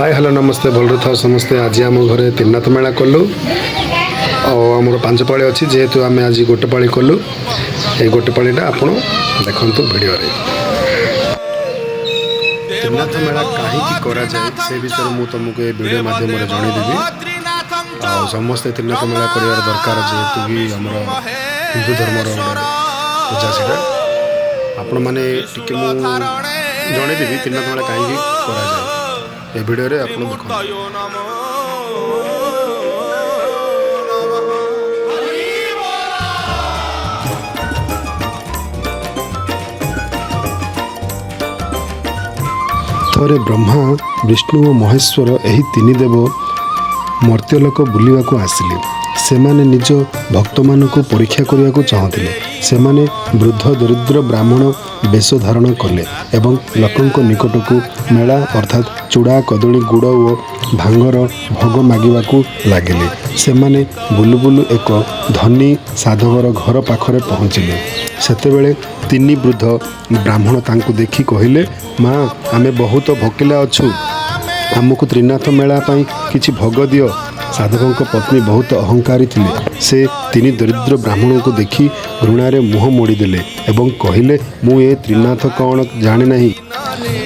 Hi hello नमस्ते भलरे था समस्ते आज आम घरे त्रिनाथ मेला कलु आमर पांच पाड़ी अच्छी जेहेतु आम आज गोटे पाड़ी कलु ये गोटे पाड़ीटा आप देखु भिडियो त्रिनाथ मेला कहीं करा जाए से विषय में तुमको ये वीडियो माध्यम जनईदेवी आ समस्ते त्रिनाथ मेला कर दरकार जेहेतु भी आमर हिंदू धर्मर पूजा से आपण मैंने जनईदेवी त्रिनाथ मेला कहीं करा जाए ये वीडियो रे आपण देखो थरे ब्रह्मा विष्णु और महेश्वर यही तीन देव मर्त्यलोक बुलवा को आसिले सेमाने निज भक्त मानक परीक्षा करने को चाहते सेमाने वृद्ध दरिद्र ब्राह्मण वेश धारण कले एवं लोकों निकट को मेला अर्थात चूड़ा कदली गुड़ और भांगर भोग मागिबाकू लगिले सेमाने बुलु बुलु एक धनी साधकर घर पाखरे पहुँचिले सेतेबेले तीन वृद्ध ब्राह्मण तांको देखि कहिले माँ आमे बहुत भोकिला अच्छु आमको त्रिनाथ मेला पाई किछि भोग दियो साधकों पत्नी बहुत अहंकारी थिले से तीन दरिद्र ब्राह्मणों को देखि ऋणारे मुह मोड़ीदेले एवं कहिले मु ए त्रिनाथ कौन जाने नहीं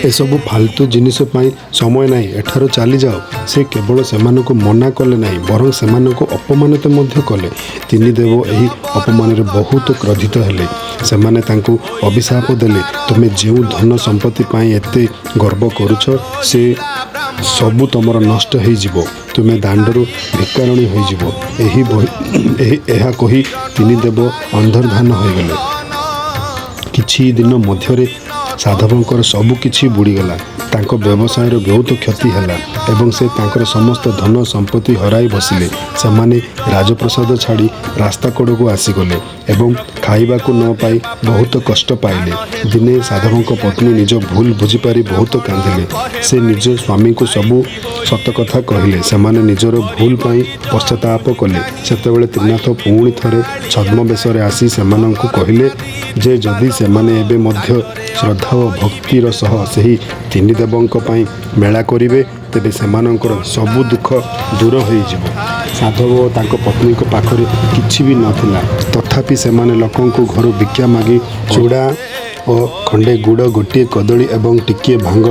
एसबू फालतू जिनिस पाई समय नहीं एठार चली जाओ से केवल सेमान को मना कले नहीं बरं सेमान को अपमानित मध्य कले तीन देव यही अपमान बहुत क्रोधित हेले सेमाने तांको अभिशाप देले तुमे जो धन संपत्ति पाई एते गर्व करुछ से सबू तुमर नष्ट हो जीवो तुमे दांडरू भिकारिणी हो जीवो एहा कही तीन देव अंतर्धान हो गले किछि दिन मध्यरे साधवंकर सबु किछि बुड़ीगला तांको व्यवसाय बहुत क्षति हैला एवं से तांकर समस्त धन संपत्ति हराई बसिले सेमाने राजप्रसाद छाड़ी रास्ता कड़ को आसीगले एवं खाइबा को न पाई बहुत कष्ट पाइले दिने साधवंक पत्नी निज भूल बुझीपारी बहुत कांदिले से निज स्वामी को सबू सत कथा कहले सेमाने निजर भूल पाई पश्चाताप कले सेतेबेले त्रिनाथ पुणी थरे छद्म बेशरे आसी सेमानंकु कहले जे जदि सेमाने एबे मध्य श्रद्धा और भक्तिर सह सही तीन देवंक पाई मेला करिवे तेबे सेमानंकर सबु दुख दूर हो जिवो साधव और तांको पत्नी को पाखरे किछि भी नथिला तथापि सेमाने लोकों को घर भिक्षा मागी चूड़ा और खंडे गुड़ गोटे कदली एवं टिके भांग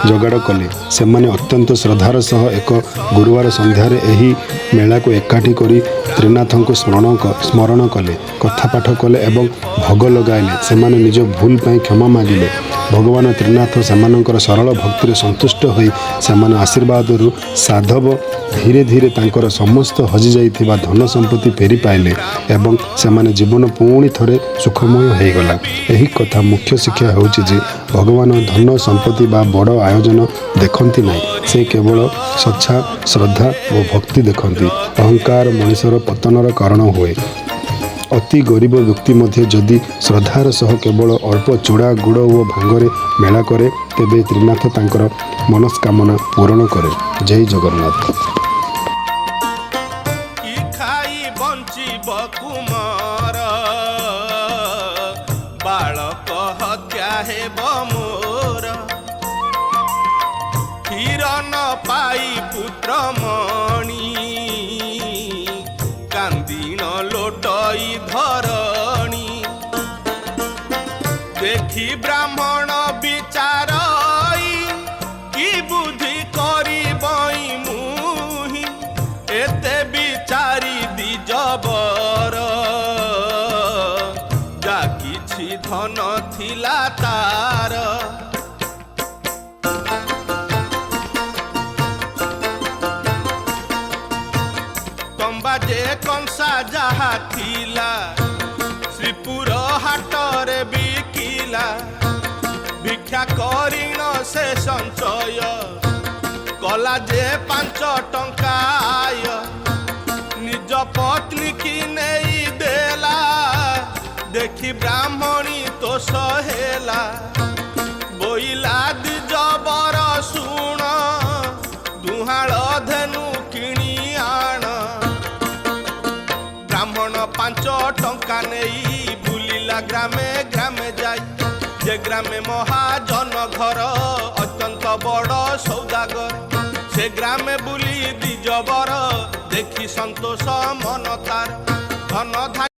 जोगाड़ कले सेमाने अत्यंत श्रद्धार सह एक गुरुवार संध्यारे एही मेला को एकाठी करी त्रिनाथों को स्मरण कले कथापाठ कले एवं भोग लगाइले सेमाने निज भूल पाई क्षमा मागिले भगवान त्रिनाथ सेमानंकर सरल भक्ति संतुष्ट होई सेमान आशीर्वाद साधव धीरे धीरे तांकर समस्त हजि जाइथिबा धन संपत्ति फेरी पाइले एवं सेमाने जीवन पुणी थरे सुखमय हो गला एही कथा मुख्य शिक्षा होछि जे भगवान धन संपत्ति बा बड़ आयोजन देखंती नहीं से केवल सच्चा श्रद्धा और भक्ति देखंती अहंकार मनुष्यर पतनर कारण हुए अति गरीब व्यक्ति मध्य जदि श्रद्धार सह केवल अल्प चूड़ा गुड़ और भांगरे मेला करे तेबे त्रिनाथ तांकर मनस्कामना पूरण करे। जय जगन्नाथ। पाई पुत्र मणि कांदीन लोटई धरणी देखी ब्राह्मण विचारई कि बुद्धि करी बई मुहि एते विचारी दिजबर जा किछि धन थिला तार जे कंसा जहा थिला श्रीपुर हाटरे बिकिला भिक्षा करिण से संचय कला जे 5 टंका आय निज पत्नी की नहीं देला देखी ब्राह्मणी तो सहेला बोइला दिज बर सुण दुहाळ धेनु किणी आण ब्राह्मण 5 टंका नहीं बुलिला ग्रामे ग्रामे जाई जे ग्रामे महाजन घर अत्यंत बड़ सौदागर से ग्रामे बुली द्विजबर देखी संतोष मन तार धन